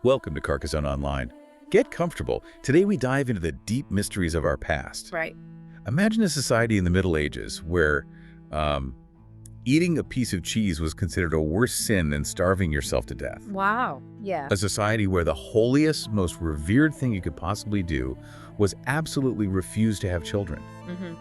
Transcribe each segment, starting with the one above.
Welcome to Carcassonne Online. Get comfortable. Today we dive into the deep mysteries of our past. Right. Imagine a society in the Middle Ages where eating a piece of cheese was considered a worse sin than starving yourself to death. Wow. Yeah. A society where the holiest, most revered thing you could possibly do was absolutely refuse to have children. hmm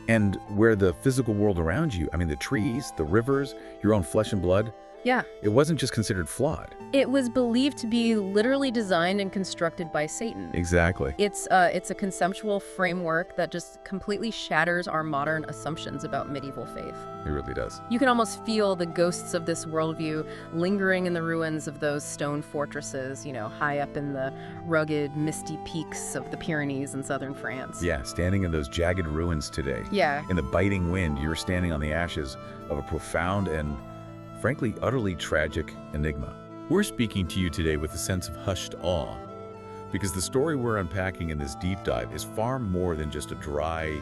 And where the physical world around you, the trees, the rivers, your own flesh and blood, Yeah. it wasn't just considered flawed. It was believed to be literally designed and constructed by Satan. Exactly. It's a conceptual framework that just completely shatters our modern assumptions about medieval faith. It really does. You can almost feel the ghosts of this worldview lingering in the ruins of those stone fortresses, high up in the rugged, misty peaks of the Pyrenees in southern France. Yeah, standing in those jagged ruins today. Yeah. In the biting wind, you're standing on the ashes of a profound and, frankly, utterly tragic enigma. We're speaking to you today with a sense of hushed awe, because the story we're unpacking in this deep dive is far more than just a dry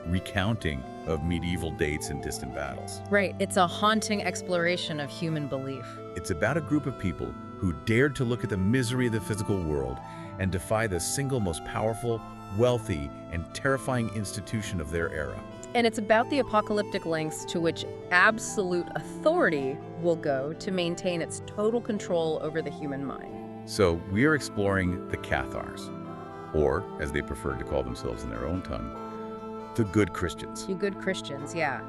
recounting of medieval dates and distant battles. Right. It's a haunting exploration of human belief. It's about a group of people who dared to look at the misery of the physical world and defy the single most powerful, wealthy, and terrifying institution of their era. And it's about the apocalyptic lengths to which absolute authority will go to maintain its total control over the human mind. So we are exploring the Cathars, or, as they preferred to call themselves in their own tongue, the good Christians. You good Christians, yeah.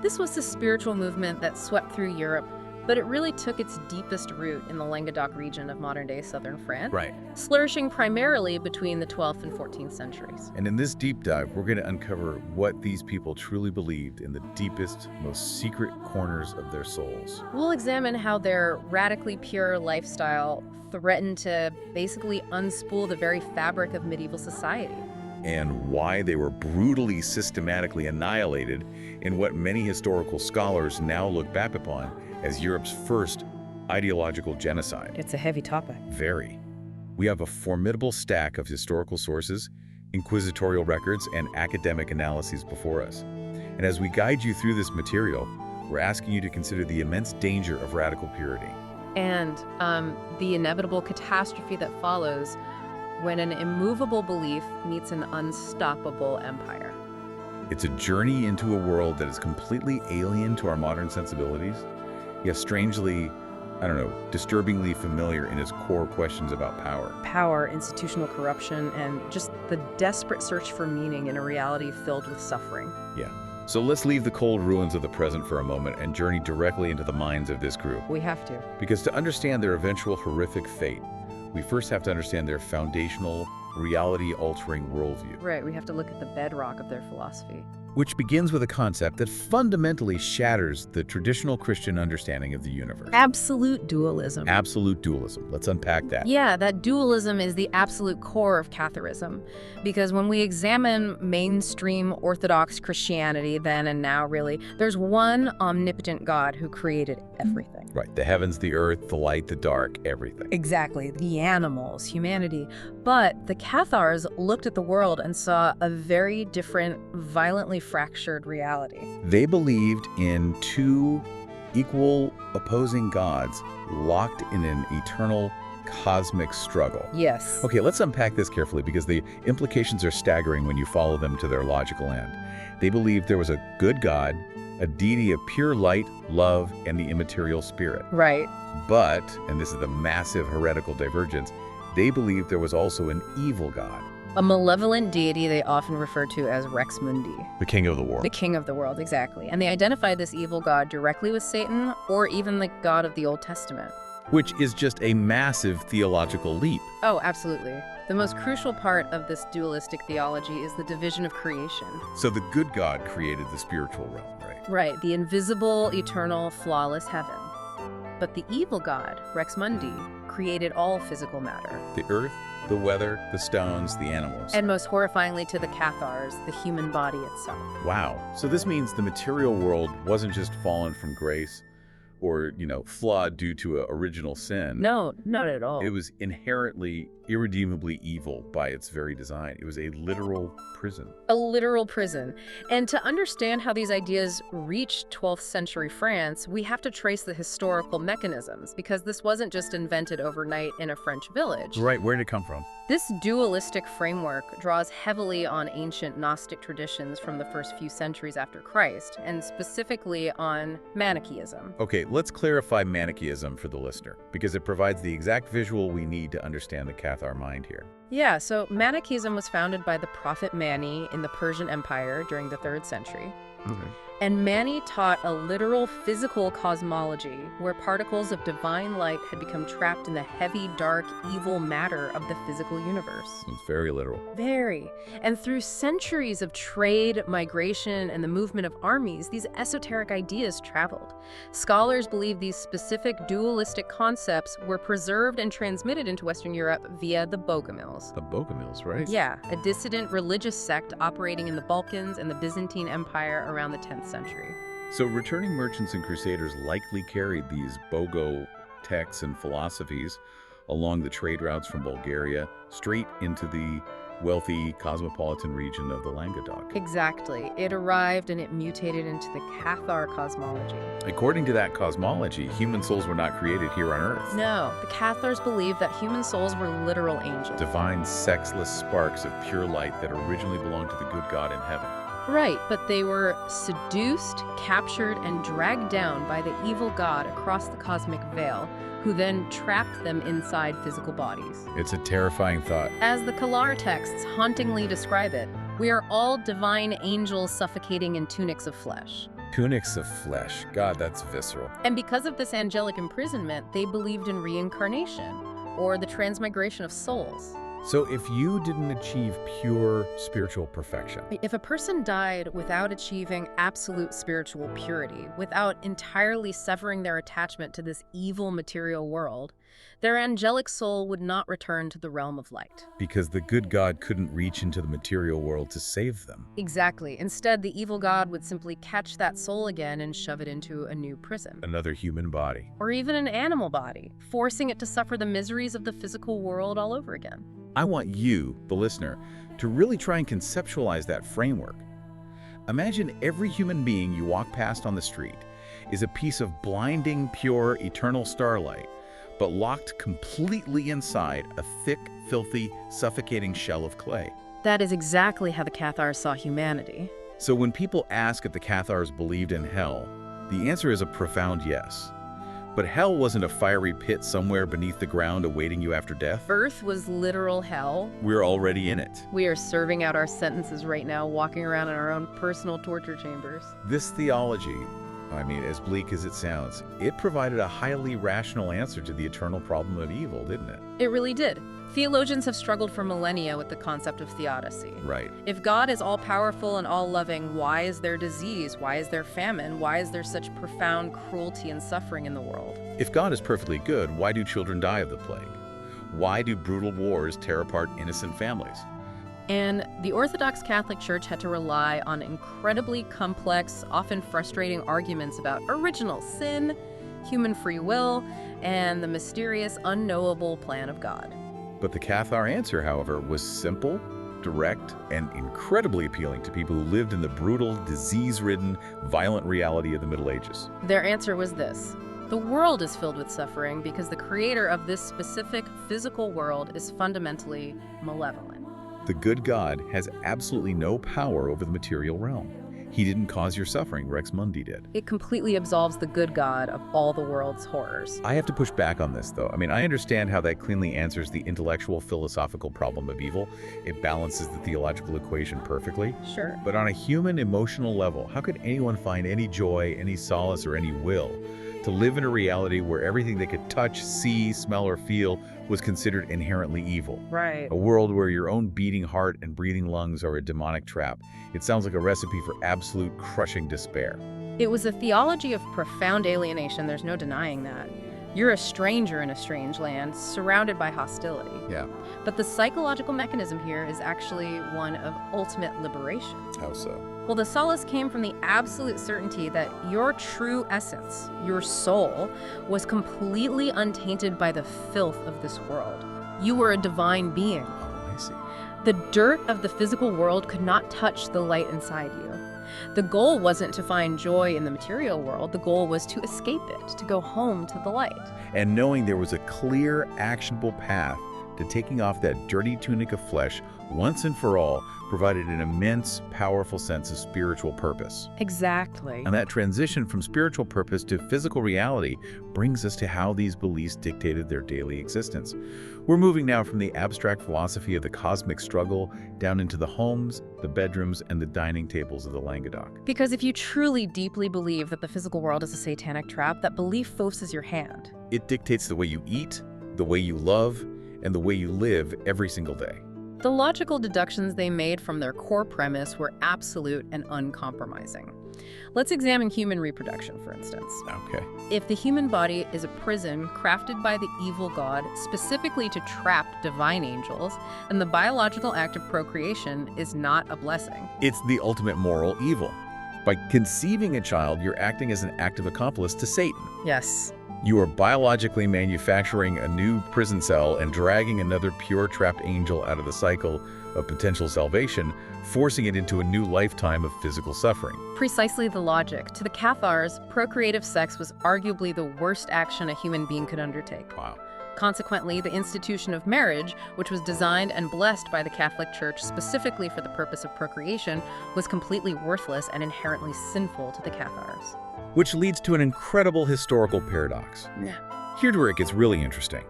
This was the spiritual movement that swept through Europe, but it really took its deepest root in the Languedoc region of modern-day southern France, Right. flourishing primarily between the 12th and 14th centuries. And in this deep dive, we're going to uncover what these people truly believed in the deepest, most secret corners of their souls. We'll examine how their radically pure lifestyle threatened to basically unspool the very fabric of medieval society. And why they were brutally, systematically annihilated in what many historical scholars now look back upon as Europe's first ideological genocide. It's a heavy topic. Very. We have a formidable stack of historical sources, inquisitorial records, and academic analyses before us. And as we guide you through this material, we're asking you to consider the immense danger of radical purity. And the inevitable catastrophe that follows when an immovable belief meets an unstoppable empire. It's a journey into a world that is completely alien to our modern sensibilities, yet strangely, disturbingly familiar in its core questions about power. Power, institutional corruption, and just the desperate search for meaning in a reality filled with suffering. Yeah. So let's leave the cold ruins of the present for a moment and journey directly into the minds of this group. We have to. Because to understand their eventual horrific fate, we first have to understand their foundational, reality-altering worldview. Right, we have to look at the bedrock of their philosophy. Which begins with a concept that fundamentally shatters the traditional Christian understanding of the universe. Absolute dualism. Absolute dualism. Let's unpack that. Yeah, that dualism is the absolute core of Catharism. Because when we examine mainstream Orthodox Christianity then and now, really, there's one omnipotent God who created everything. Right. The heavens, the earth, the light, the dark, everything. Exactly. The animals, humanity. But the Cathars looked at the world and saw a very different, violently fractured reality. They believed in two equal opposing gods locked in an eternal cosmic struggle. Yes. Okay, let's unpack this carefully because the implications are staggering when you follow them to their logical end. They believed there was a good God, a deity of pure light, love, and the immaterial spirit. Right. But, and this is the massive heretical divergence, they believed there was also an evil God. A malevolent deity they often refer to as Rex Mundi. The king of the world. The king of the world, exactly. And they identified this evil god directly with Satan or even the God of the Old Testament. Which is just a massive theological leap. Oh, absolutely. The most crucial part of this dualistic theology is the division of creation. So the good God created the spiritual realm, right? Right, the invisible, eternal, flawless heaven. But the evil god, Rex Mundi, created all physical matter. The earth, the weather, the stones, the animals. And most horrifyingly to the Cathars, the human body itself. Wow. So this means the material world wasn't just fallen from grace, or, flawed due to an original sin. No, not at all. It was inherently, irredeemably evil by its very design. It was a literal prison. A literal prison. And to understand how these ideas reached 12th century France, we have to trace the historical mechanisms, because this wasn't just invented overnight in a French village. Right, where did it come from? This dualistic framework draws heavily on ancient Gnostic traditions from the first few centuries after Christ, and specifically on Manichaeism. Okay, let's clarify Manichaeism for the listener, because it provides the exact visual we need to understand the Cathar mind here. Yeah, so Manichaeism was founded by the prophet Mani in the Persian Empire during the 3rd century. Okay. And Mani taught a literal physical cosmology where particles of divine light had become trapped in the heavy, dark, evil matter of the physical universe. It's very literal. Very. And through centuries of trade, migration, and the movement of armies, these esoteric ideas traveled. Scholars believe these specific dualistic concepts were preserved and transmitted into Western Europe via the Bogomils. The Bogomils, right? Yeah, a dissident religious sect operating in the Balkans and the Byzantine Empire around the 10th century. So returning merchants and crusaders likely carried these Bogo texts and philosophies along the trade routes from Bulgaria straight into the wealthy cosmopolitan region of the Languedoc. Exactly. It arrived and it mutated into the Cathar cosmology. According to that cosmology, human souls were not created here on Earth. No, the Cathars believed that human souls were literal angels. Divine, sexless sparks of pure light that originally belonged to the good God in heaven. Right, but they were seduced, captured, and dragged down by the evil god across the cosmic veil, who then trapped them inside physical bodies. It's a terrifying thought. As the Calar texts hauntingly describe it, we are all divine angels suffocating in tunics of flesh. Tunics of flesh. God, that's visceral. And because of this angelic imprisonment, they believed in reincarnation, or the transmigration of souls. So if you didn't achieve pure spiritual perfection, If a person died without achieving absolute spiritual purity, without entirely severing their attachment to this evil material world, their angelic soul would not return to the realm of light. because the good God couldn't reach into the material world to save them. Exactly. Instead, the evil god would simply catch that soul again and shove it into a new prison. Another human body. Or even an animal body, forcing it to suffer the miseries of the physical world all over again. I want you, the listener, to really try and conceptualize that framework. Imagine every human being you walk past on the street is a piece of blinding, pure, eternal starlight, but locked completely inside a thick, filthy, suffocating shell of clay. That is exactly how the Cathars saw humanity. So when people ask if the Cathars believed in hell, the answer is a profound yes. But hell wasn't a fiery pit somewhere beneath the ground awaiting you after death. Earth was literal hell. We're already in it. We are serving out our sentences right now, walking around in our own personal torture chambers. This theology, as bleak as it sounds, it provided a highly rational answer to the eternal problem of evil, didn't it? It really did. Theologians have struggled for millennia with the concept of theodicy. Right. If God is all-powerful and all-loving, why is there disease? Why is there famine? Why is there such profound cruelty and suffering in the world? If God is perfectly good, why do children die of the plague? Why do brutal wars tear apart innocent families? And the Orthodox Catholic Church had to rely on incredibly complex, often frustrating arguments about original sin, human free will, and the mysterious, unknowable plan of God. But the Cathar answer, however, was simple, direct, and incredibly appealing to people who lived in the brutal, disease-ridden, violent reality of the Middle Ages. Their answer was this: the world is filled with suffering because the creator of this specific physical world is fundamentally malevolent. The good God has absolutely no power over the material realm. He didn't cause your suffering, Rex Mundi did. It completely absolves the good God of all the world's horrors. I have to push back on this, though. I understand how that cleanly answers the intellectual, philosophical problem of evil. It balances the theological equation perfectly. Sure. But on a human, emotional level, how could anyone find any joy, any solace, or any will to live in a reality where everything they could touch, see, smell, or feel was considered inherently evil? Right. A world where your own beating heart and breathing lungs are a demonic trap. It sounds like a recipe for absolute crushing despair. It was a theology of profound alienation, there's no denying that. You're a stranger in a strange land, surrounded by hostility. Yeah. But the psychological mechanism here is actually one of ultimate liberation. How so? Well, the solace came from the absolute certainty that your true essence, your soul, was completely untainted by the filth of this world. You were a divine being. Oh, I see. The dirt of the physical world could not touch the light inside you. The goal wasn't to find joy in the material world. The goal was to escape it, to go home to the light. And knowing there was a clear, actionable path to taking off that dirty tunic of flesh once and for all provided an immense, powerful sense of spiritual purpose. Exactly. And that transition from spiritual purpose to physical reality brings us to how these beliefs dictated their daily existence. We're moving now from the abstract philosophy of the cosmic struggle down into the homes, the bedrooms, and the dining tables of the Languedoc. Because if you truly deeply believe that the physical world is a satanic trap, that belief forces your hand. It dictates the way you eat, the way you love, and the way you live every single day. The logical deductions they made from their core premise were absolute and uncompromising. Let's examine human reproduction, for instance. Okay. If the human body is a prison crafted by the evil god specifically to trap divine angels, then the biological act of procreation is not a blessing. It's the ultimate moral evil. By conceiving a child, you're acting as an active accomplice to Satan. Yes. You are biologically manufacturing a new prison cell and dragging another pure trapped angel out of the cycle of potential salvation, forcing it into a new lifetime of physical suffering. Precisely the logic. To the Cathars, procreative sex was arguably the worst action a human being could undertake. Wow. Consequently, the institution of marriage, which was designed and blessed by the Catholic Church specifically for the purpose of procreation, was completely worthless and inherently sinful to the Cathars. Which leads to an incredible historical paradox. Yeah. Here's where it gets really interesting.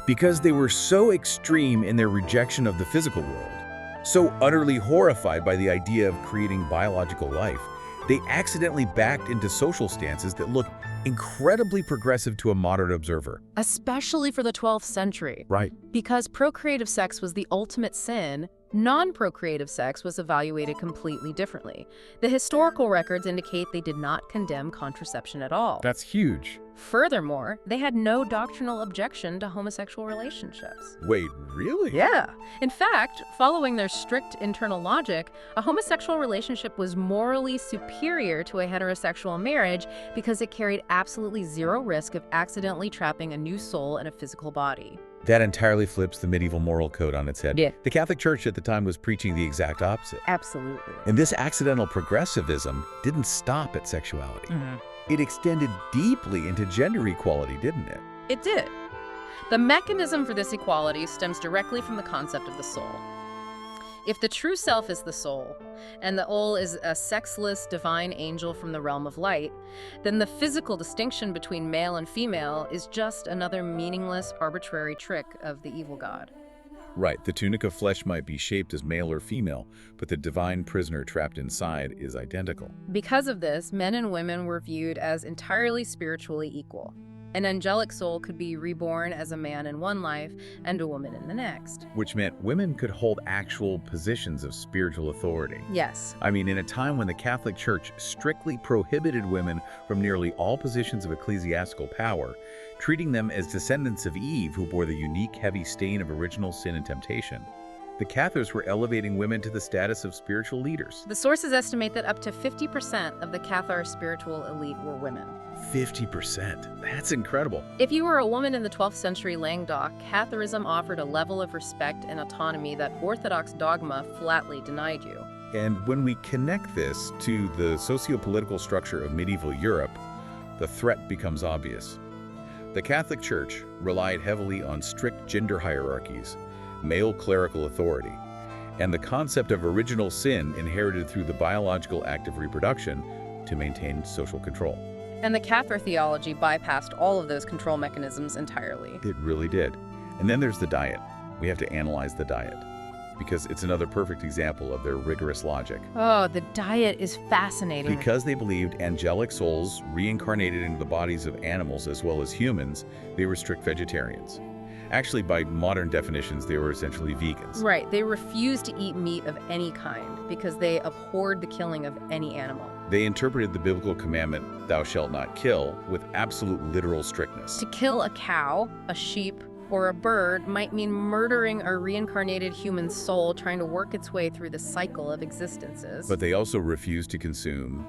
Because they were so extreme in their rejection of the physical world, so utterly horrified by the idea of creating biological life, they accidentally backed into social stances that look incredibly progressive to a modern observer. Especially for the 12th century. Right. Because procreative sex was the ultimate sin, non-procreative sex was evaluated completely differently. The historical records indicate they did not condemn contraception at all. That's huge. Furthermore, they had no doctrinal objection to homosexual relationships. Wait, really? Yeah. In fact, following their strict internal logic, a homosexual relationship was morally superior to a heterosexual marriage because it carried absolutely zero risk of accidentally trapping a new soul in a physical body. That entirely flips the medieval moral code on its head. Yeah. The Catholic Church at the time was preaching the exact opposite. Absolutely. And this accidental progressivism didn't stop at sexuality. It extended deeply into gender equality, didn't it? It did. The mechanism for this equality stems directly from the concept of the soul. If the true self is the soul, and the soul is a sexless divine angel from the realm of light, then the physical distinction between male and female is just another meaningless, arbitrary trick of the evil god. Right, the tunic of flesh might be shaped as male or female, but the divine prisoner trapped inside is identical. Because of this, men and women were viewed as entirely spiritually equal. An angelic soul could be reborn as a man in one life and a woman in the next. Which meant women could hold actual positions of spiritual authority. Yes. I mean, in a time when the Catholic Church strictly prohibited women from nearly all positions of ecclesiastical power, treating them as descendants of Eve who bore the unique heavy stain of original sin and temptation, the Cathars were elevating women to the status of spiritual leaders. The sources estimate that up to 50% of the Cathar spiritual elite were women. 50%. That's incredible. If you were a woman in the 12th century Languedoc, Catharism offered a level of respect and autonomy that Orthodox dogma flatly denied you. And when we connect this to the socio-political structure of medieval Europe, the threat becomes obvious. The Catholic Church relied heavily on strict gender hierarchies, male clerical authority, and the concept of original sin inherited through the biological act of reproduction to maintain social control. And the Cathar theology bypassed all of those control mechanisms entirely. It really did. And then there's the diet. We have to analyze the diet, because it's another perfect example of their rigorous logic. Oh, the diet is fascinating. Because they believed angelic souls reincarnated into the bodies of animals as well as humans, they were strict vegetarians. Actually, by modern definitions, they were essentially vegans. Right, they refused to eat meat of any kind because they abhorred the killing of any animal. They interpreted the biblical commandment, thou shalt not kill, with absolute literal strictness. To kill a cow, a sheep, or a bird might mean murdering a reincarnated human soul trying to work its way through the cycle of existences. But they also refused to consume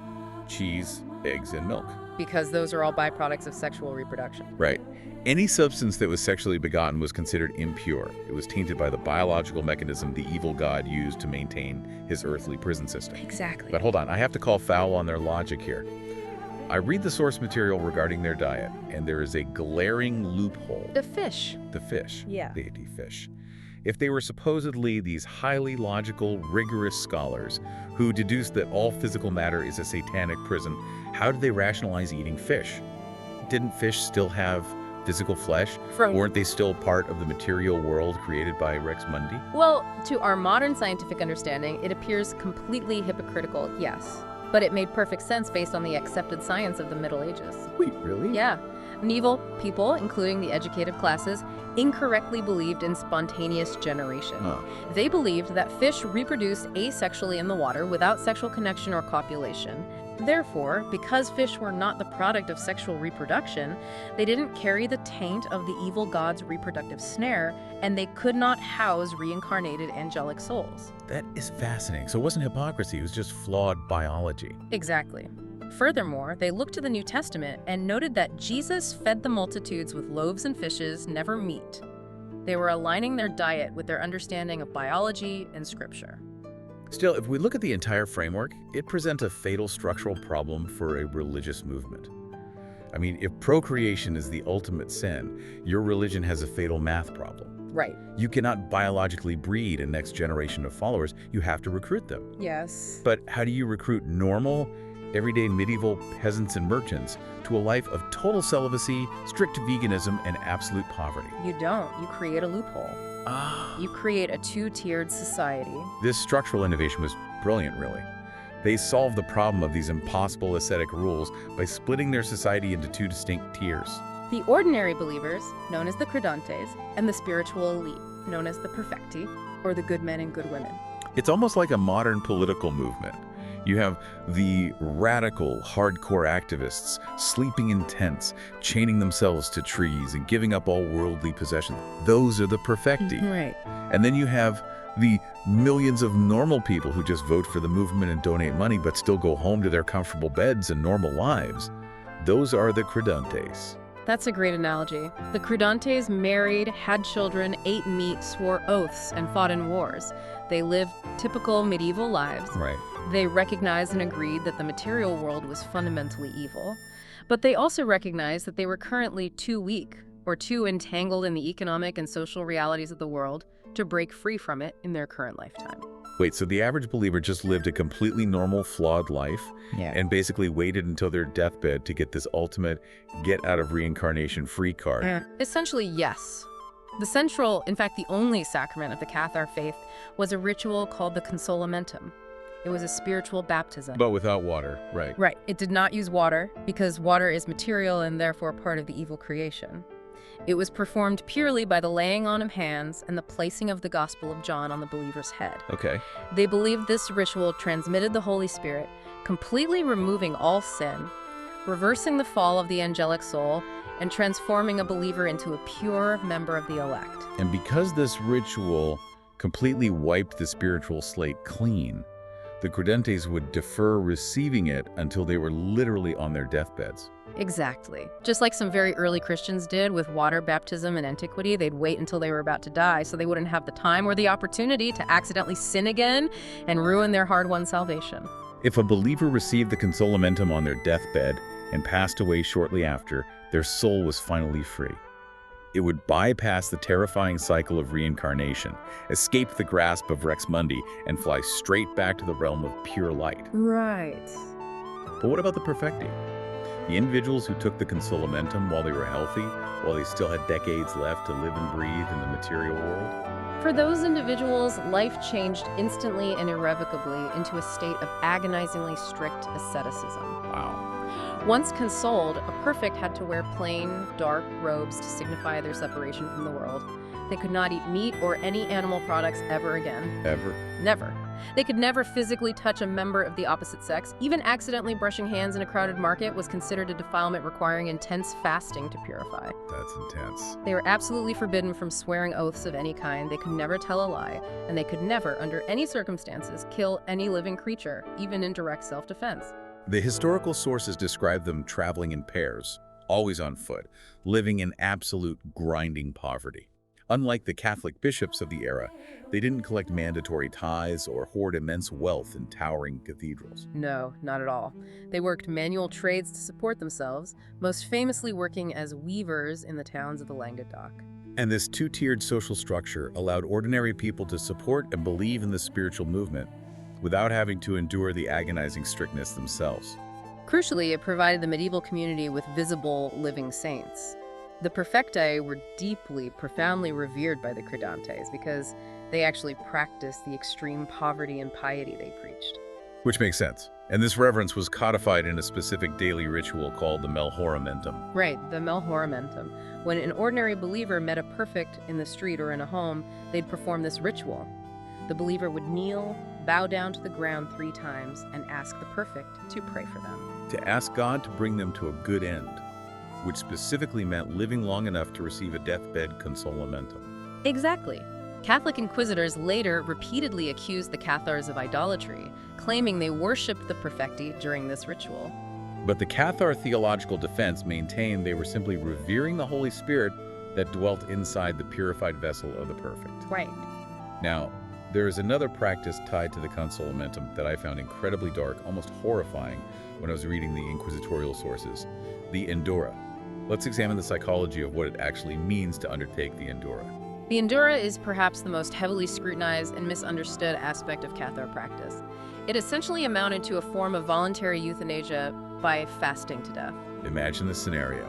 cheese, eggs, and milk. Because those are all byproducts of sexual reproduction. Right. Any substance that was sexually begotten was considered impure. It was tainted by the biological mechanism the evil god used to maintain his earthly prison system. Exactly. But hold on, I have to call foul on their logic here. I read the source material regarding their diet, and there is a glaring loophole. The fish. The fish. Yeah. They eat fish. If they were supposedly these highly logical, rigorous scholars who deduced that all physical matter is a satanic prison, how did they rationalize eating fish? Didn't fish still have physical flesh? Weren't they still part of the material world created by Rex Mundi? Well, to our modern scientific understanding, it appears completely hypocritical, yes. But it made perfect sense based on the accepted science of the Middle Ages. Wait, really? Yeah. Medieval people, including the educated classes, incorrectly believed in spontaneous generation. They believed that fish reproduced asexually in the water without sexual connection or copulation. Therefore, because fish were not the product of sexual reproduction, they didn't carry the taint of the evil god's reproductive snare, and they could not house reincarnated angelic souls. That is fascinating. So it wasn't hypocrisy, it was just flawed biology. Exactly. Furthermore, they looked to the New Testament and noted that Jesus fed the multitudes with loaves and fishes, never meat. They were aligning their diet with their understanding of biology and scripture. Still, if we look at the entire framework, it presents a fatal structural problem for a religious movement. I mean, if procreation is the ultimate sin, your religion has a fatal math problem. Right. You cannot biologically breed a next generation of followers. You have to recruit them. Yes. But how do you recruit normal, everyday medieval peasants and merchants to a life of total celibacy, strict veganism, and absolute poverty? You don't. You create a loophole. You create a two-tiered society. This structural innovation was brilliant, really. They solved the problem of these impossible ascetic rules by splitting their society into two distinct tiers. The ordinary believers, known as the credantes, and the spiritual elite, known as the perfecti, or the good men and good women. It's almost like a modern political movement. You have the radical, hardcore activists sleeping in tents, chaining themselves to trees, and giving up all worldly possessions. Those are the perfecti. Right. And then you have the millions of normal people who just vote for the movement and donate money, but still go home to their comfortable beds and normal lives. Those are the credantes. That's a great analogy. The credantes married, had children, ate meat, swore oaths, and fought in wars. They lived typical medieval lives. Right. They recognized and agreed that the material world was fundamentally evil. But they also recognized that they were currently too weak or too entangled in the economic and social realities of the world to break free from it in their current lifetime. Wait, so the average believer just lived a completely normal, flawed life and basically waited until their deathbed to get this ultimate get-out-of-reincarnation-free card? Essentially, yes. The central, in fact, the only sacrament of the Cathar faith was a ritual called the consolamentum. It was a spiritual baptism. But without water, right. Right. It did not use water because water is material and therefore part of the evil creation. It was performed purely by the laying on of hands and the placing of the Gospel of John on the believer's head. Okay. They believed this ritual transmitted the Holy Spirit, completely removing all sin, reversing the fall of the angelic soul, and transforming a believer into a pure member of the elect. And because this ritual completely wiped the spiritual slate clean, the credentes would defer receiving it until they were literally on their deathbeds. Exactly. Just like some very early Christians did with water baptism in antiquity, they'd wait until they were about to die so they wouldn't have the time or the opportunity to accidentally sin again and ruin their hard-won salvation. If a believer received the consolamentum on their deathbed and passed away shortly after, their soul was finally free. It would bypass the terrifying cycle of reincarnation, escape the grasp of Rex Mundi, and fly straight back to the realm of pure light. Right. But what about the perfecti? The individuals who took the consolamentum while they were healthy, while they still had decades left to live and breathe in the material world? For those individuals, life changed instantly and irrevocably into a state of agonizingly strict asceticism. Wow. Once consoled, a perfect had to wear plain, dark robes to signify their separation from the world. They could not eat meat or any animal products ever again. Ever? Never. They could never physically touch a member of the opposite sex. Even accidentally brushing hands in a crowded market was considered a defilement requiring intense fasting to purify. That's intense. They were absolutely forbidden from swearing oaths of any kind. They could never tell a lie, and they could never, under any circumstances, kill any living creature, even in direct self-defense. The historical sources describe them traveling in pairs, always on foot, living in absolute grinding poverty. Unlike the Catholic bishops of the era, they didn't collect mandatory tithes or hoard immense wealth in towering cathedrals. No, not at all. They worked manual trades to support themselves, most famously working as weavers in the towns of the Languedoc. And this two-tiered social structure allowed ordinary people to support and believe in the spiritual movement without having to endure the agonizing strictness themselves. Crucially, it provided the medieval community with visible, living saints. The perfecti were deeply, profoundly revered by the credantes because they actually practiced the extreme poverty and piety they preached. Which makes sense. And this reverence was codified in a specific daily ritual called the Melhoramentum. Right, the Melhoramentum. When an ordinary believer met a perfect in the street or in a home, they'd perform this ritual. The believer would kneel, bow down to the ground 3 times, and ask the perfect to pray for them. To ask God to bring them to a good end, which specifically meant living long enough to receive a deathbed consolamentum. Exactly. Catholic inquisitors later repeatedly accused the Cathars of idolatry, claiming they worshipped the perfecti during this ritual. But the Cathar theological defense maintained they were simply revering the Holy Spirit that dwelt inside the purified vessel of the perfect. Right. Now, there is another practice tied to the consolamentum that I found incredibly dark, almost horrifying, when I was reading the inquisitorial sources, the Endura. Let's examine the psychology of what it actually means to undertake the Endura. The Endura is perhaps the most heavily scrutinized and misunderstood aspect of Cathar practice. It essentially amounted to a form of voluntary euthanasia by fasting to death. Imagine the scenario.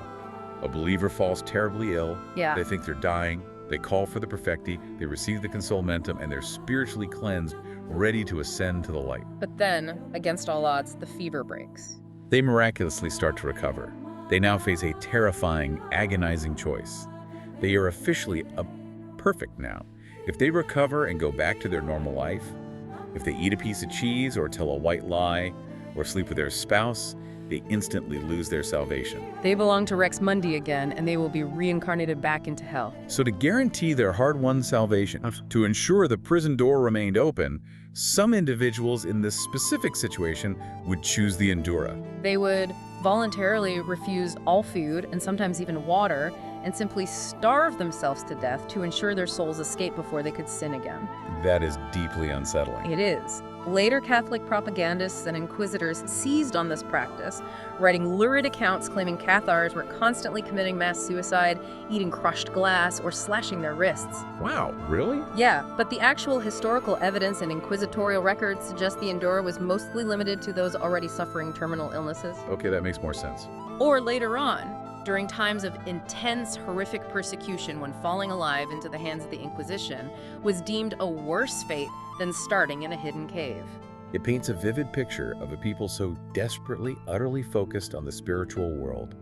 A believer falls terribly ill. Yeah. They think they're dying. They call for the perfecti. They receive the consolamentum, and they're spiritually cleansed, ready to ascend to the light. But then, against all odds, the fever breaks. They miraculously start to recover. They now face a terrifying, agonizing choice. They are officially perfect now. If they recover and go back to their normal life, if they eat a piece of cheese or tell a white lie or sleep with their spouse, they instantly lose their salvation. They belong to Rex Mundi again, and they will be reincarnated back into hell. So to guarantee their hard-won salvation, to ensure the prison door remained open, some individuals in this specific situation would choose the Endura. They would voluntarily refuse all food and sometimes even water and simply starve themselves to death to ensure their souls escape before they could sin again. That is deeply unsettling. It is. Later Catholic propagandists and inquisitors seized on this practice, writing lurid accounts claiming Cathars were constantly committing mass suicide, eating crushed glass, or slashing their wrists. Wow, really? Yeah, but the actual historical evidence and inquisitorial records suggest the Endura was mostly limited to those already suffering terminal illnesses. Okay, that makes more sense. Or later on, during times of intense, horrific persecution when falling alive into the hands of the Inquisition was deemed a worse fate than starting in a hidden cave. It paints a vivid picture of a people so desperately, utterly focused on the spiritual world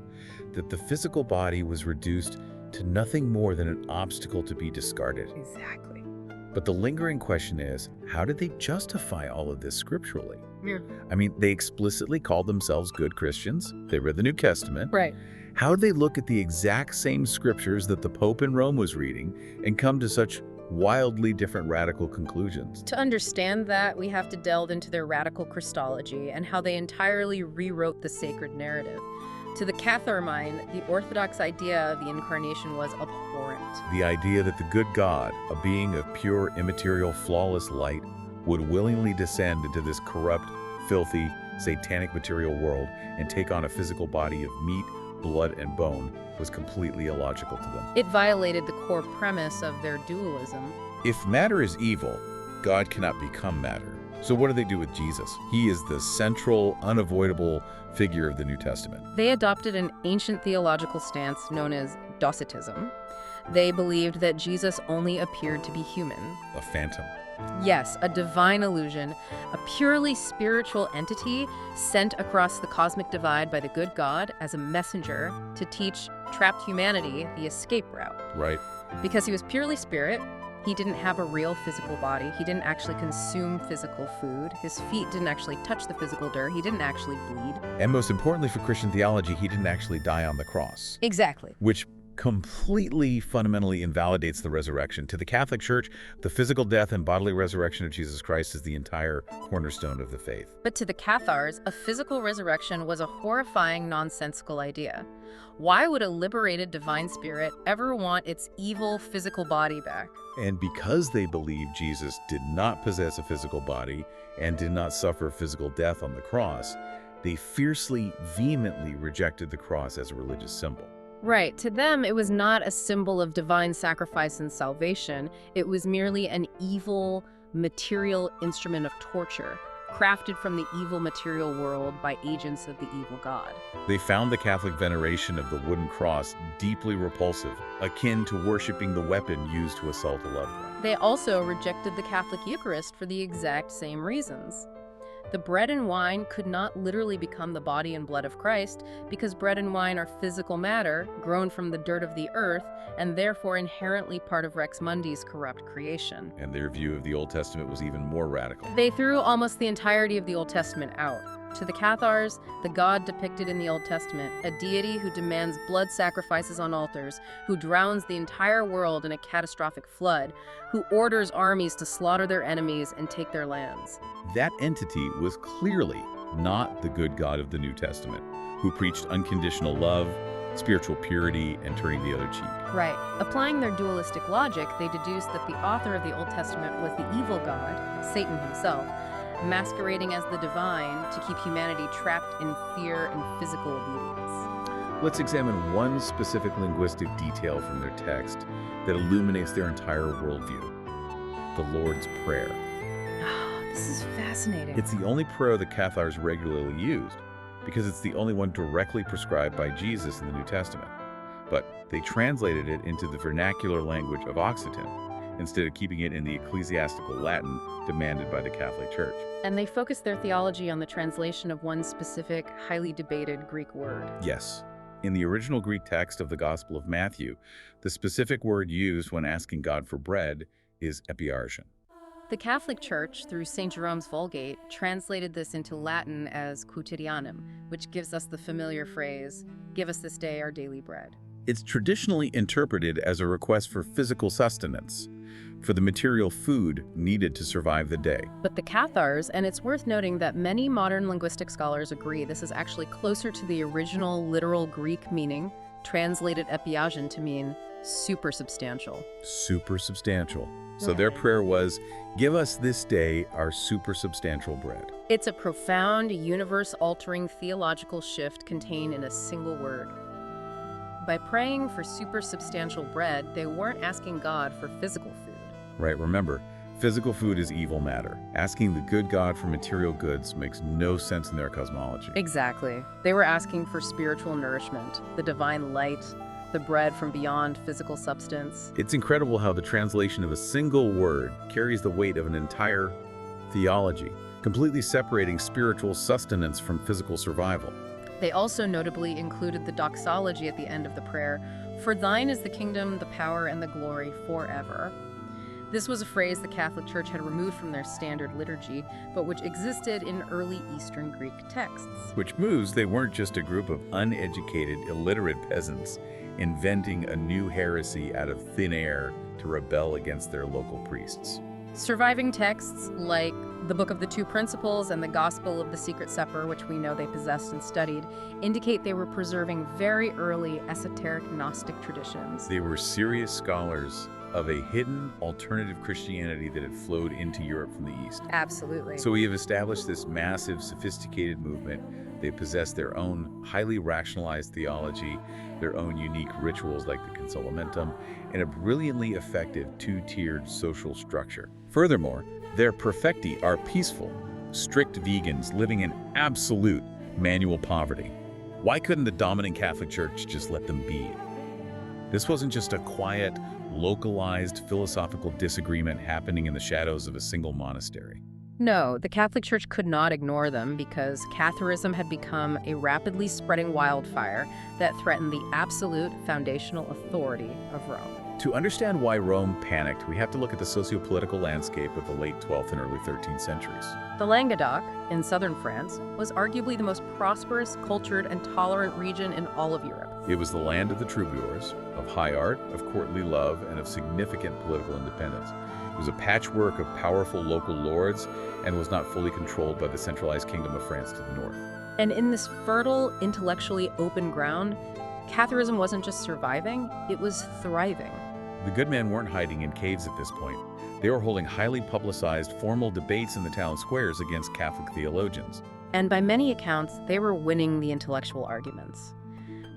that the physical body was reduced to nothing more than an obstacle to be discarded. Exactly. But the lingering question is, how did they justify all of this scripturally? Yeah. I mean, they explicitly called themselves good Christians. They read the New Testament. Right. How did they look at the exact same scriptures that the Pope in Rome was reading and come to such wildly different radical conclusions? To understand that, we have to delve into their radical Christology and how they entirely rewrote the sacred narrative. To the Cathar mind, the Orthodox idea of the Incarnation was abhorrent. The idea that the good God, a being of pure, immaterial, flawless light, would willingly descend into this corrupt, filthy, satanic material world and take on a physical body of meat, blood, and bone was completely illogical to them. It violated the core premise of their dualism. If matter is evil, God cannot become matter. So what do they do with Jesus? He is the central, unavoidable figure of the New Testament. They adopted an ancient theological stance known as Docetism. They believed that Jesus only appeared to be human. A phantom. Yes, a divine illusion, a purely spiritual entity sent across the cosmic divide by the good God as a messenger to teach trapped humanity the escape route. Right. Because he was purely spirit, he didn't have a real physical body. He didn't actually consume physical food. His feet didn't actually touch the physical dirt. He didn't actually bleed. And most importantly for Christian theology, he didn't actually die on the cross. Exactly. Which completely fundamentally invalidates the resurrection. To the Catholic Church, the physical death and bodily resurrection of Jesus Christ is the entire cornerstone of the faith. But to the Cathars, a physical resurrection was a horrifying, nonsensical idea. Why would a liberated divine spirit ever want its evil physical body back? And because they believed Jesus did not possess a physical body and did not suffer physical death on the cross, they fiercely, vehemently rejected the cross as a religious symbol. Right. To them, it was not a symbol of divine sacrifice and salvation. It was merely an evil, material instrument of torture, crafted from the evil material world by agents of the evil God. They found the Catholic veneration of the wooden cross deeply repulsive, akin to worshiping the weapon used to assault a loved one. They also rejected the Catholic Eucharist for the exact same reasons. The bread and wine could not literally become the body and blood of Christ because bread and wine are physical matter grown from the dirt of the earth and therefore inherently part of Rex Mundi's corrupt creation. And their view of the Old Testament was even more radical. They threw almost the entirety of the Old Testament out. To the Cathars, the God depicted in the Old Testament, a deity who demands blood sacrifices on altars, who drowns the entire world in a catastrophic flood, who orders armies to slaughter their enemies and take their lands. That entity was clearly not the good God of the New Testament, who preached unconditional love, spiritual purity, and turning the other cheek. Right. Applying their dualistic logic, they deduced that the author of the Old Testament was the evil God, Satan himself, masquerading as the divine to keep humanity trapped in fear and physical obedience. Let's examine one specific linguistic detail from their text that illuminates their entire worldview: the Lord's Prayer. This is fascinating. It's the only prayer the Cathars regularly used, because it's the only one directly prescribed by Jesus in the New Testament. But they translated it into the vernacular language of Occitan, instead of keeping it in the ecclesiastical Latin demanded by the Catholic Church. And they focused their theology on the translation of one specific, highly debated Greek word. Yes. In the original Greek text of the Gospel of Matthew, the specific word used when asking God for bread is epiarchon. The Catholic Church, through St. Jerome's Vulgate, translated this into Latin as quotidianum, which gives us the familiar phrase, "Give us this day our daily bread." It's traditionally interpreted as a request for physical sustenance, for the material food needed to survive the day. But the Cathars, and it's worth noting that many modern linguistic scholars agree this is actually closer to the original literal Greek meaning, translated epiagon to mean supersubstantial. Supersubstantial. So their prayer was, "Give us this day our supersubstantial bread." It's a profound, universe-altering theological shift contained in a single word. By praying for supersubstantial bread, they weren't asking God for physical food. Right, remember, physical food is evil matter. Asking the good God for material goods makes no sense in their cosmology. Exactly. They were asking for spiritual nourishment, the divine light, the bread from beyond physical substance. It's incredible how the translation of a single word carries the weight of an entire theology, completely separating spiritual sustenance from physical survival. They also notably included the doxology at the end of the prayer, "For thine is the kingdom, the power, and the glory forever." This was a phrase the Catholic Church had removed from their standard liturgy, but which existed in early Eastern Greek texts. Which moves, they weren't just a group of uneducated, illiterate peasants inventing a new heresy out of thin air to rebel against their local priests. Surviving texts like the Book of the Two Principles and the Gospel of the Secret Supper, which we know they possessed and studied, indicate they were preserving very early esoteric Gnostic traditions. They were serious scholars of a hidden alternative Christianity that had flowed into Europe from the East. Absolutely. So we have established this massive, sophisticated movement. They possess their own highly rationalized theology, their own unique rituals like the Consolamentum, and a brilliantly effective two-tiered social structure. Furthermore, their perfecti are peaceful, strict vegans living in absolute manual poverty. Why couldn't the dominant Catholic Church just let them be? This wasn't just a quiet, localized philosophical disagreement happening in the shadows of a single monastery. No, the Catholic Church could not ignore them because Catharism had become a rapidly spreading wildfire that threatened the absolute foundational authority of Rome. To understand why Rome panicked, we have to look at the socio-political landscape of the late 12th and early 13th centuries. The Languedoc, in southern France, was arguably the most prosperous, cultured, and tolerant region in all of Europe. It was the land of the troubadours, of high art, of courtly love, and of significant political independence. It was a patchwork of powerful local lords and was not fully controlled by the centralized kingdom of France to the north. And in this fertile, intellectually open ground, Catharism wasn't just surviving, it was thriving. The good men weren't hiding in caves at this point. They were holding highly publicized, formal debates in the town squares against Catholic theologians. And by many accounts, they were winning the intellectual arguments.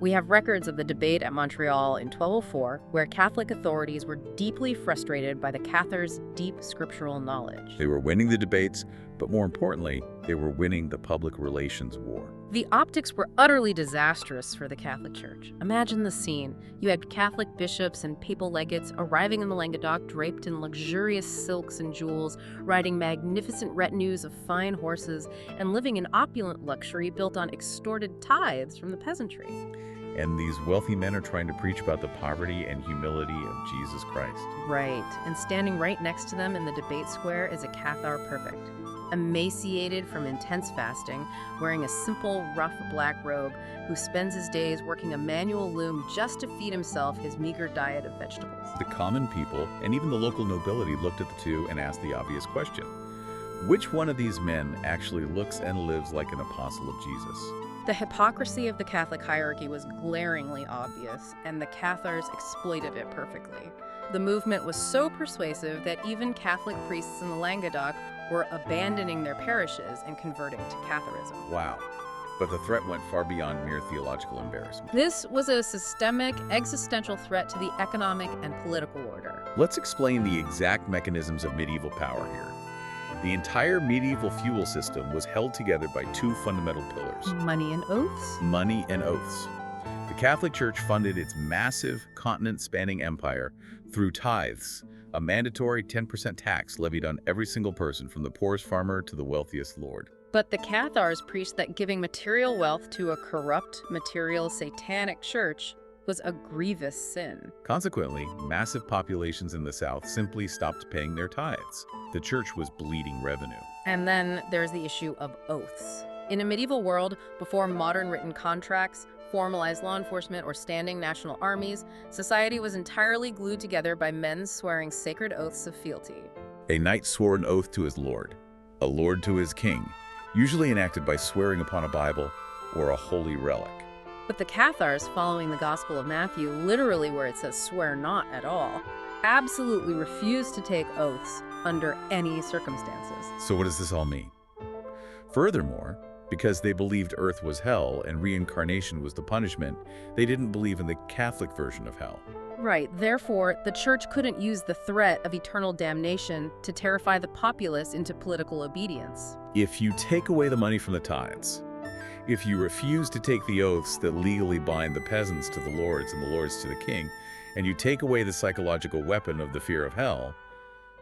We have records of the debate at Montreal in 1204, where Catholic authorities were deeply frustrated by the Cathars' deep scriptural knowledge. They were winning the debates, but more importantly, they were winning the public relations war. The optics were utterly disastrous for the Catholic Church. Imagine the scene. You had Catholic bishops and papal legates arriving in the Languedoc draped in luxurious silks and jewels, riding magnificent retinues of fine horses, and living in opulent luxury built on extorted tithes from the peasantry. And these wealthy men are trying to preach about the poverty and humility of Jesus Christ. Right, and standing right next to them in the debate square is a Cathar perfect. Emaciated from intense fasting, wearing a simple, rough black robe, who spends his days working a manual loom just to feed himself his meager diet of vegetables. The common people and even the local nobility looked at the two and asked the obvious question. Which one of these men actually looks and lives like an apostle of Jesus? The hypocrisy of the Catholic hierarchy was glaringly obvious, and the Cathars exploited it perfectly. The movement was so persuasive that even Catholic priests in the Languedoc were abandoning their parishes and converting to Catharism. Wow. But the threat went far beyond mere theological embarrassment. This was a systemic, existential threat to the economic and political order. Let's explain the exact mechanisms of medieval power here. The entire medieval feudal system was held together by two fundamental pillars. Money and oaths? Money and oaths. The Catholic Church funded its massive, continent-spanning empire through tithes, a mandatory 10% tax levied on every single person, from the poorest farmer to the wealthiest lord. But the Cathars preached that giving material wealth to a corrupt, material, satanic church was a grievous sin. Consequently, massive populations in the South simply stopped paying their tithes. The church was bleeding revenue. And then there's the issue of oaths. In a medieval world, before modern written contracts, formalized law enforcement, or standing national armies, society was entirely glued together by men swearing sacred oaths of fealty. A knight swore an oath to his lord, a lord to his king, usually enacted by swearing upon a Bible or a holy relic. But the Cathars, following the Gospel of Matthew, literally where it says swear not at all, absolutely refused to take oaths under any circumstances. So what does this all mean? Furthermore, because they believed earth was hell and reincarnation was the punishment, they didn't believe in the Catholic version of hell. Right, therefore, the church couldn't use the threat of eternal damnation to terrify the populace into political obedience. If you take away the money from the tithes, if you refuse to take the oaths that legally bind the peasants to the lords and the lords to the king, and you take away the psychological weapon of the fear of hell,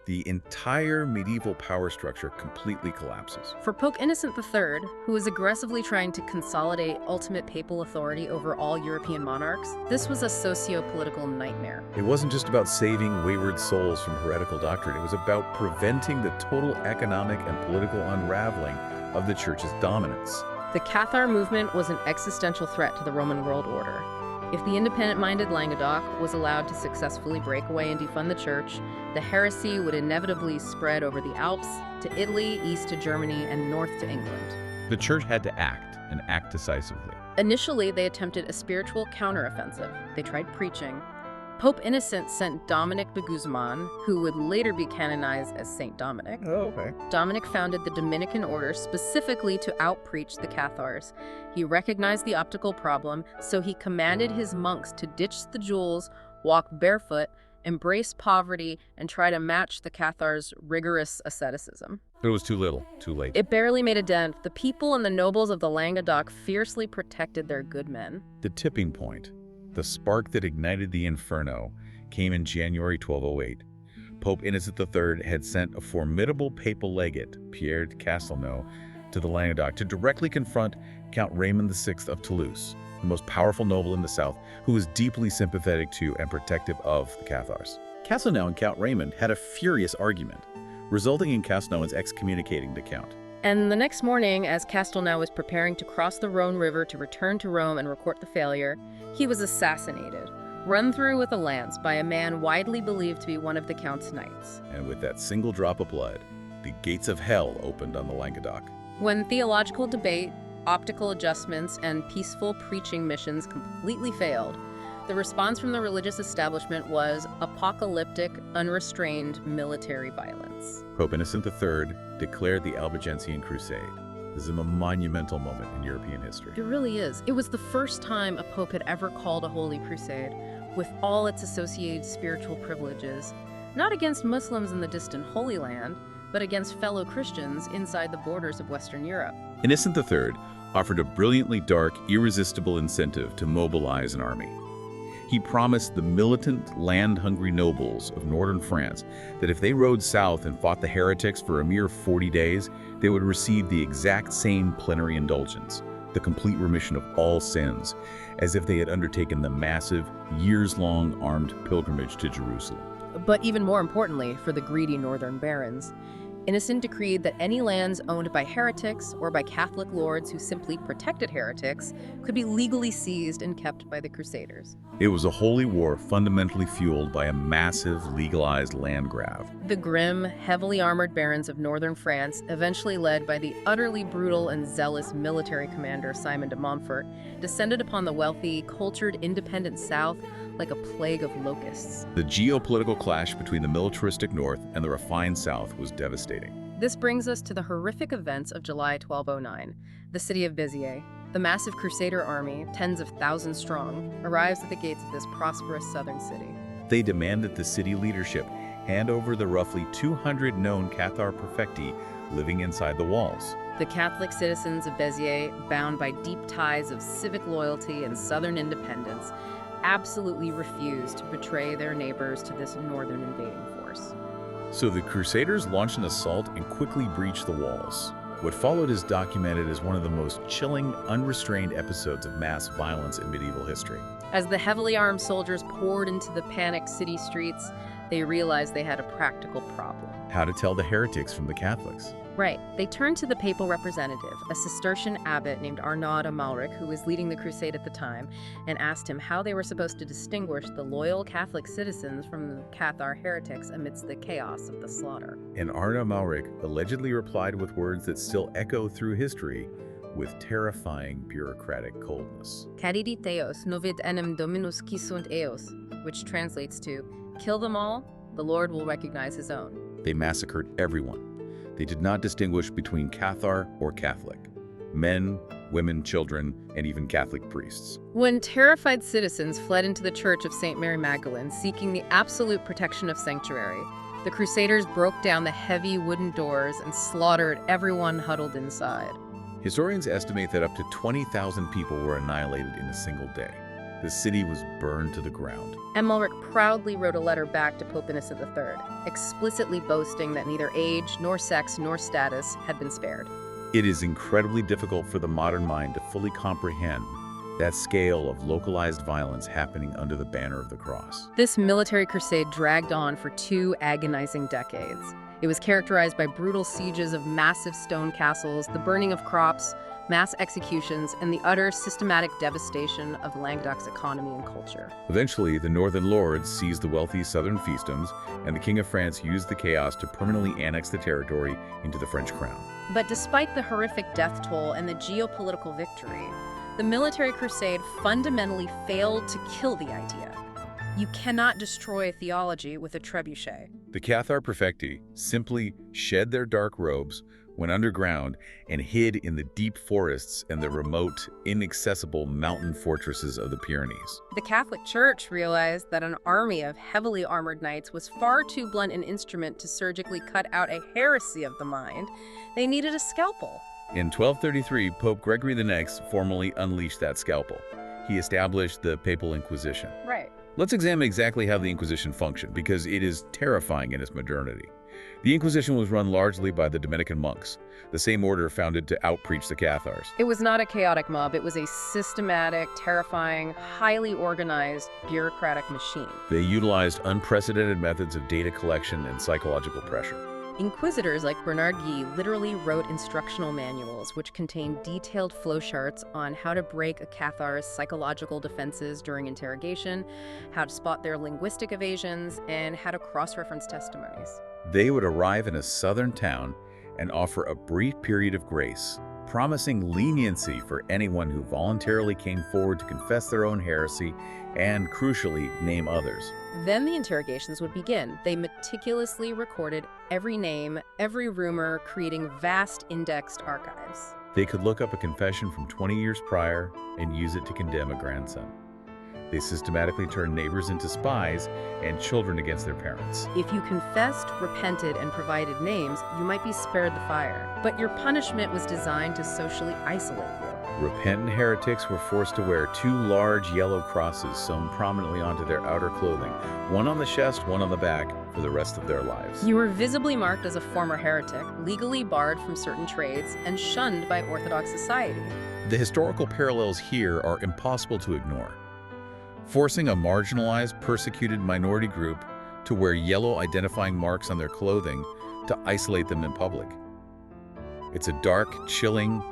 the entire medieval power structure completely collapses. For Pope Innocent III, who was aggressively trying to consolidate ultimate papal authority over all European monarchs, this was a socio-political nightmare. It wasn't just about saving wayward souls from heretical doctrine. It was about preventing the total economic and political unraveling of the church's dominance. The Cathar movement was an existential threat to the Roman world order. If the independent-minded Languedoc was allowed to successfully break away and defund the church, the heresy would inevitably spread over the Alps, to Italy, east to Germany, and north to England. The church had to act, and act decisively. Initially, they attempted a spiritual counteroffensive. They tried preaching. Pope Innocent sent Dominic de Guzman, who would later be canonized as Saint Dominic. Oh, okay. Dominic founded the Dominican order specifically to outpreach the Cathars. He recognized the optical problem, so he commanded his monks to ditch the jewels, walk barefoot, embrace poverty, and try to match the Cathars' rigorous asceticism. But it was too little, too late. It barely made a dent. The people and the nobles of the Languedoc fiercely protected their good men. The tipping point, the spark that ignited the inferno, came in January 1208. Pope Innocent III had sent a formidable papal legate, Pierre de Castelnau, to the Languedoc to directly confront Count Raymond VI of Toulouse, the most powerful noble in the south, who was deeply sympathetic to and protective of the Cathars. Cassonneau and Count Raymond had a furious argument, resulting in Cassonneau's excommunicating the Count. And the next morning, as Castelnau was preparing to cross the Rhone River to return to Rome and report the failure, he was assassinated, run through with a lance by a man widely believed to be one of the Count's knights. And with that single drop of blood, the gates of hell opened on the Languedoc. When theological debate, optical adjustments, and peaceful preaching missions completely failed, the response from the religious establishment was apocalyptic, unrestrained military violence. Pope Innocent III declared the Albigensian Crusade. This is a monumental moment in European history. It really is. It was the first time a pope had ever called a holy crusade, with all its associated spiritual privileges, not against Muslims in the distant Holy Land, but against fellow Christians inside the borders of Western Europe. Innocent III offered a brilliantly dark, irresistible incentive to mobilize an army. He promised the militant, land-hungry nobles of northern France that if they rode south and fought the heretics for a mere 40 days, they would receive the exact same plenary indulgence, the complete remission of all sins, as if they had undertaken the massive, years-long armed pilgrimage to Jerusalem. But even more importantly, for the greedy northern barons, Innocent decreed that any lands owned by heretics or by Catholic lords who simply protected heretics could be legally seized and kept by the Crusaders. It was a holy war fundamentally fueled by a massive, legalized land grab. The grim, heavily armored barons of northern France, eventually led by the utterly brutal and zealous military commander Simon de Montfort, descended upon the wealthy, cultured, independent South like a plague of locusts. The geopolitical clash between the militaristic North and the refined South was devastating. This brings us to the horrific events of July 1209. The city of Béziers, the massive Crusader army, tens of thousands strong, arrives at the gates of this prosperous southern city. They demanded the city leadership hand over the roughly 200 known Cathar perfecti living inside the walls. The Catholic citizens of Béziers, bound by deep ties of civic loyalty and southern independence, absolutely refused to betray their neighbors to this northern invading force. So the Crusaders launched an assault and quickly breached the walls. What followed is documented as one of the most chilling, unrestrained episodes of mass violence in medieval history. As the heavily armed soldiers poured into the panicked city streets, they realized they had a practical problem. How to tell the heretics from the Catholics? Right. They turned to the papal representative, a Cistercian abbot named Arnaud Amalric, who was leading the crusade at the time, and asked him how they were supposed to distinguish the loyal Catholic citizens from the Cathar heretics amidst the chaos of the slaughter. And Arnaud Amalric allegedly replied with words that still echo through history with terrifying bureaucratic coldness. Cadidi theos novid enim dominus qui sunt eos, which translates to, kill them all, the Lord will recognize his own. They massacred everyone. They did not distinguish between Cathar or Catholic, men, women, children, and even Catholic priests. When terrified citizens fled into the Church of St. Mary Magdalene seeking the absolute protection of sanctuary, the Crusaders broke down the heavy wooden doors and slaughtered everyone huddled inside. Historians estimate that up to 20,000 people were annihilated in a single day. The city was burned to the ground. Amalric proudly wrote a letter back to Pope Innocent III, explicitly boasting that neither age, nor sex, nor status had been spared. It is incredibly difficult for the modern mind to fully comprehend that scale of localized violence happening under the banner of the cross. This military crusade dragged on for 2 agonizing decades. It was characterized by brutal sieges of massive stone castles, the burning of crops, mass executions, and the utter systematic devastation of Languedoc's economy and culture. Eventually, the northern lords seized the wealthy southern fiefdoms, and the King of France used the chaos to permanently annex the territory into the French crown. But despite the horrific death toll and the geopolitical victory, the military crusade fundamentally failed to kill the idea. You cannot destroy theology with a trebuchet. The Cathar perfecti simply shed their dark robes, went underground, and hid in the deep forests and the remote, inaccessible mountain fortresses of the Pyrenees. The Catholic Church realized that an army of heavily armored knights was far too blunt an instrument to surgically cut out a heresy of the mind. They needed a scalpel. In 1233, Pope Gregory the Next formally unleashed that scalpel. He established the Papal Inquisition. Right. Let's examine exactly how the Inquisition functioned, because it is terrifying in its modernity. The Inquisition was run largely by the Dominican monks, the same order founded to outpreach the Cathars. It was not a chaotic mob, it was a systematic, terrifying, highly organized, bureaucratic machine. They utilized unprecedented methods of data collection and psychological pressure. Inquisitors like Bernard Guy literally wrote instructional manuals which contained detailed flowcharts on how to break a Cathar's psychological defenses during interrogation, how to spot their linguistic evasions, and how to cross-reference testimonies. They would arrive in a southern town and offer a brief period of grace, promising leniency for anyone who voluntarily came forward to confess their own heresy and, crucially, name others. Then the interrogations would begin. They meticulously recorded every name, every rumor, creating vast indexed archives. They could look up a confession from 20 years prior and use it to condemn a grandson. They systematically turned neighbors into spies and children against their parents. If you confessed, repented, and provided names, you might be spared the fire. But your punishment was designed to socially isolate you. Repentant heretics were forced to wear 2 large yellow crosses sewn prominently onto their outer clothing, one on the chest, one on the back, for the rest of their lives. You were visibly marked as a former heretic, legally barred from certain trades, and shunned by Orthodox society. The historical parallels here are impossible to ignore. Forcing a marginalized, persecuted minority group to wear yellow identifying marks on their clothing to isolate them in public. It's a dark, chilling,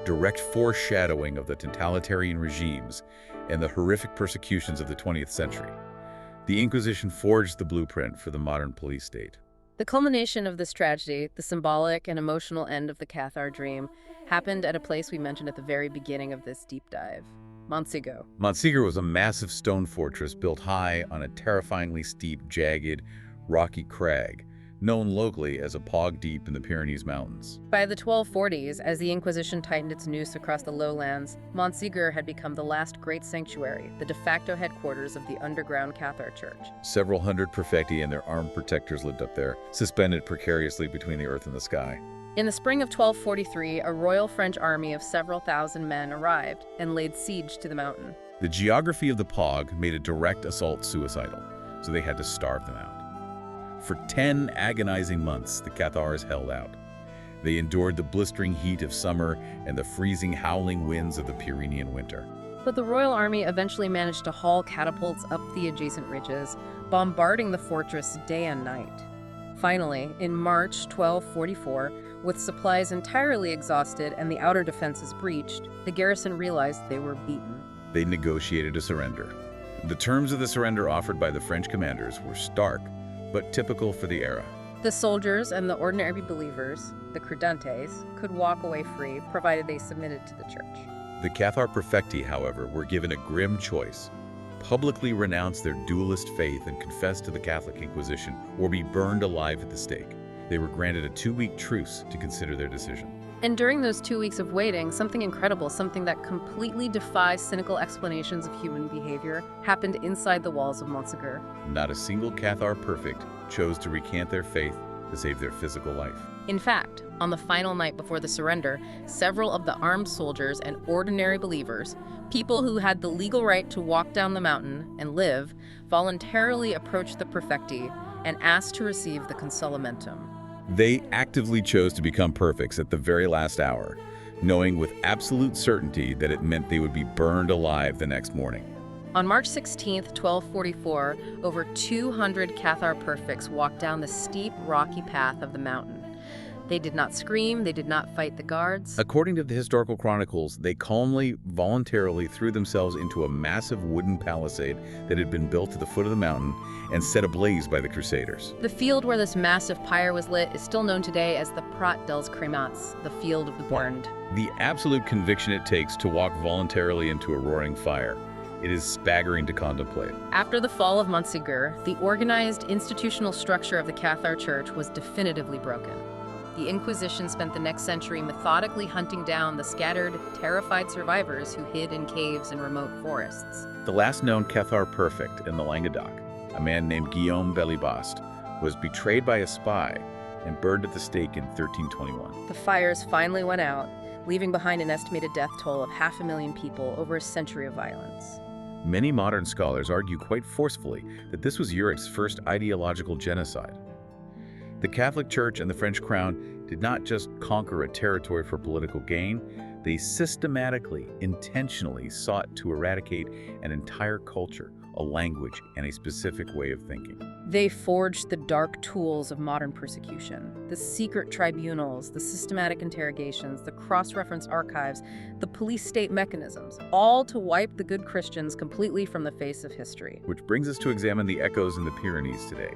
direct foreshadowing of the totalitarian regimes and the horrific persecutions of the 20th century. The Inquisition forged the blueprint for the modern police state. The culmination of this tragedy, the symbolic and emotional end of the Cathar dream, happened at a place we mentioned at the very beginning of this deep dive. Montsegur. Montsegur was a massive stone fortress built high on a terrifyingly steep, jagged, rocky crag, known locally as a bog deep in the Pyrenees Mountains. By the 1240s, as the Inquisition tightened its noose across the lowlands, Montsegur had become the last great sanctuary, the de facto headquarters of the underground Cathar Church. Several hundred perfecti and their armed protectors lived up there, suspended precariously between the earth and the sky. In the spring of 1243, a royal French army of several thousand men arrived and laid siege to the mountain. The geography of the Pog made a direct assault suicidal, so they had to starve them out. For 10 agonizing months, the Cathars held out. They endured the blistering heat of summer and the freezing, howling winds of the Pyrenean winter. But the royal army eventually managed to haul catapults up the adjacent ridges, bombarding the fortress day and night. Finally, in March 1244, with supplies entirely exhausted and the outer defenses breached, the garrison realized they were beaten. They negotiated a surrender. The terms of the surrender offered by the French commanders were stark, but typical for the era. The soldiers and the ordinary believers, the credentes, could walk away free, provided they submitted to the church. The Cathar perfecti, however, were given a grim choice: publicly renounce their dualist faith and confess to the Catholic Inquisition, or be burned alive at the stake. They were granted a 2-week truce to consider their decision. And during those 2 weeks of waiting, something incredible, something that completely defies cynical explanations of human behavior, happened inside the walls of Montsegur. Not a single Cathar perfect chose to recant their faith to save their physical life. In fact, on the final night before the surrender, several of the armed soldiers and ordinary believers, people who had the legal right to walk down the mountain and live, voluntarily approached the perfecti and asked to receive the consolamentum. They actively chose to become perfects at the very last hour, knowing with absolute certainty that it meant they would be burned alive the next morning. On March 16, 1244, over 200 Cathar perfects walked down the steep, rocky path of the mountain. They did not scream, they did not fight the guards. According to the historical chronicles, they calmly, voluntarily threw themselves into a massive wooden palisade that had been built to the foot of the mountain and set ablaze by the Crusaders. The field where this massive pyre was lit is still known today as the Prat dels Cremats, the field of the burned. The absolute conviction it takes to walk voluntarily into a roaring fire. It is staggering to contemplate. After the fall of Montsegur, the organized institutional structure of the Cathar Church was definitively broken. The Inquisition spent the next century methodically hunting down the scattered, terrified survivors who hid in caves and remote forests. The last known Cathar perfect in the Languedoc, a man named Guillaume Belibast, was betrayed by a spy and burned at the stake in 1321. The fires finally went out, leaving behind an estimated death toll of 500,000 people over a century of violence. Many modern scholars argue quite forcefully that this was Europe's first ideological genocide. The Catholic Church and the French crown did not just conquer a territory for political gain, they systematically, intentionally sought to eradicate an entire culture, a language, and a specific way of thinking. They forged the dark tools of modern persecution, the secret tribunals, the systematic interrogations, the cross-reference archives, the police state mechanisms, all to wipe the good Christians completely from the face of history. Which brings us to examine the echoes in the Pyrenees today.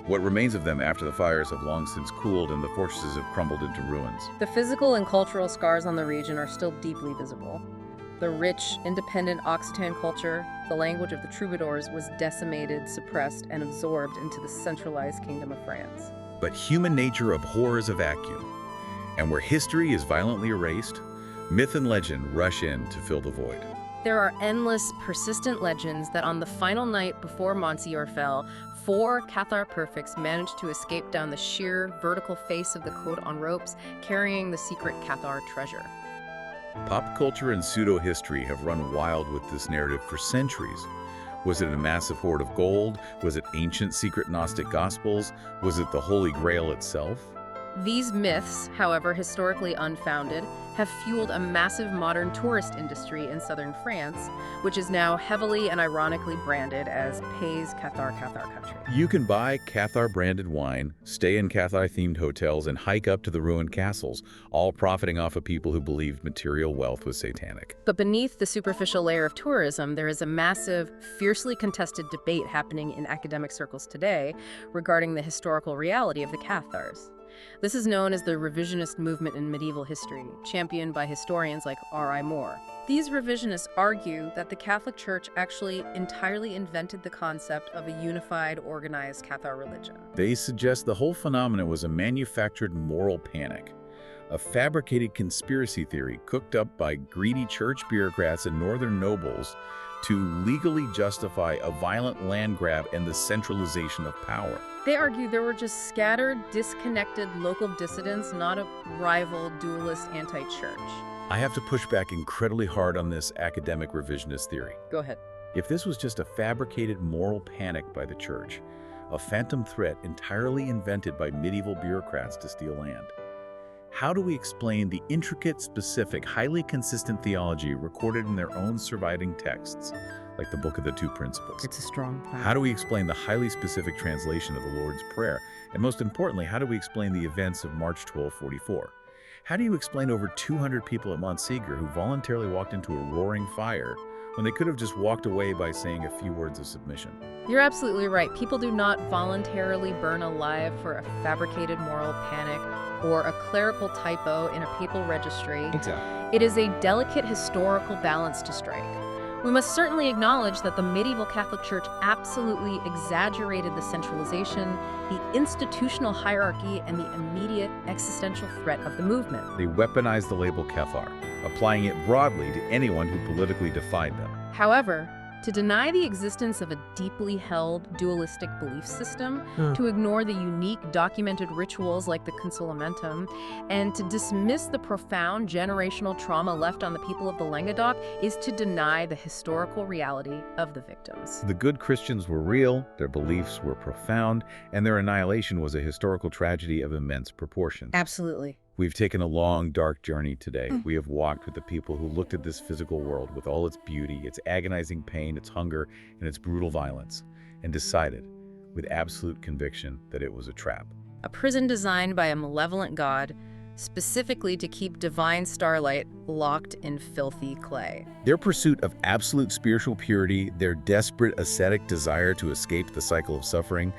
What remains of them after the fires have long since cooled and the fortresses have crumbled into ruins. The physical and cultural scars on the region are still deeply visible. The rich, independent Occitan culture, the language of the troubadours, was decimated, suppressed, and absorbed into the centralized kingdom of France. But human nature abhors a vacuum, and where history is violently erased, myth and legend rush in to fill the void. There are endless, persistent legends that on the final night before Monsieur fell, 4 Cathar perfects managed to escape down the sheer, vertical face of the Côte en ropes, carrying the secret Cathar treasure. Pop culture and pseudo-history have run wild with this narrative for centuries. Was it a massive hoard of gold? Was it ancient secret Gnostic Gospels? Was it the Holy Grail itself? These myths, however historically unfounded, have fueled a massive modern tourist industry in southern France, which is now heavily and ironically branded as Pays Cathar Country. You can buy Cathar-branded wine, stay in Cathar-themed hotels, and hike up to the ruined castles, all profiting off of people who believed material wealth was satanic. But beneath the superficial layer of tourism, there is a massive, fiercely contested debate happening in academic circles today regarding the historical reality of the Cathars. This is known as the revisionist movement in medieval history, championed by historians like R.I. Moore. These revisionists argue that the Catholic Church actually entirely invented the concept of a unified, organized Cathar religion. They suggest the whole phenomenon was a manufactured moral panic, a fabricated conspiracy theory cooked up by greedy church bureaucrats and northern nobles to legally justify a violent land grab and the centralization of power. They argue there were just scattered, disconnected local dissidents, not a rival, dualist anti-church. I have to push back incredibly hard on this academic revisionist theory. Go ahead. If this was just a fabricated moral panic by the church, a phantom threat entirely invented by medieval bureaucrats to steal land, how do we explain the intricate, specific, highly consistent theology recorded in their own surviving texts, like the Book of the Two Principles? It's a strong point. How do we explain the highly specific translation of the Lord's Prayer? And most importantly, how do we explain the events of March 1244? How do you explain over 200 people at Montsegur who voluntarily walked into a roaring fire when they could have just walked away by saying a few words of submission? You're absolutely right. People do not voluntarily burn alive for a fabricated moral panic or a clerical typo in a papal registry. Exactly. It is a delicate historical balance to strike. We must certainly acknowledge that the medieval Catholic Church absolutely exaggerated the centralization, the institutional hierarchy, and the immediate existential threat of the movement. They weaponized the label Cathar, applying it broadly to anyone who politically defied them. However, to deny the existence of a deeply held dualistic belief system, to ignore the unique documented rituals like the Consolamentum, and to dismiss the profound generational trauma left on the people of the Languedoc is to deny the historical reality of the victims. The good Christians were real, their beliefs were profound, and their annihilation was a historical tragedy of immense proportions. Absolutely. We've taken a long, dark journey today. We have walked with the people who looked at this physical world with all its beauty, its agonizing pain, its hunger, and its brutal violence, and decided, with absolute conviction, that it was a trap. A prison designed by a malevolent god, specifically to keep divine starlight locked in filthy clay. Their pursuit of absolute spiritual purity, their desperate ascetic desire to escape the cycle of suffering,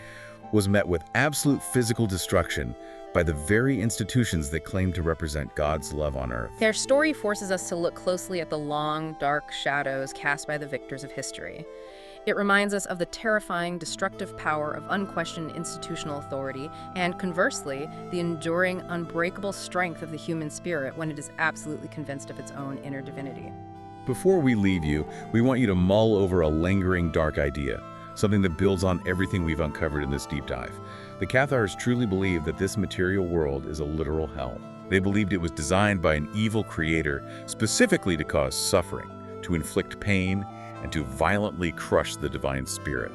was met with absolute physical destruction by the very institutions that claim to represent God's love on earth. Their story forces us to look closely at the long, dark shadows cast by the victors of history. It reminds us of the terrifying, destructive power of unquestioned institutional authority, and conversely, the enduring, unbreakable strength of the human spirit when it is absolutely convinced of its own inner divinity. Before we leave you, we want you to mull over a lingering dark idea, something that builds on everything we've uncovered in this deep dive. The Cathars truly believed that this material world is a literal hell. They believed it was designed by an evil creator specifically to cause suffering, to inflict pain, and to violently crush the divine spirit.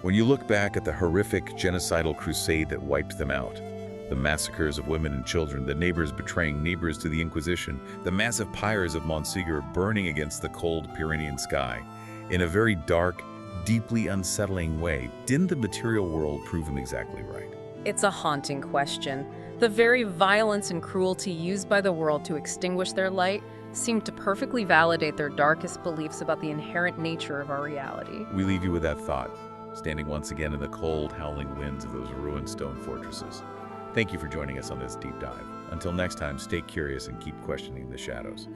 When you look back at the horrific genocidal crusade that wiped them out, the massacres of women and children, the neighbors betraying neighbors to the Inquisition, the massive pyres of Montségur burning against the cold Pyrenean sky, in a very dark, deeply unsettling way, didn't the material world prove him exactly right? It's a haunting question. The very violence and cruelty used by the world to extinguish their light seemed to perfectly validate their darkest beliefs about the inherent nature of our reality. We leave you with that thought, standing once again in the cold, howling winds of those ruined stone fortresses. Thank you for joining us on this deep dive. Until next time, stay curious and keep questioning the shadows.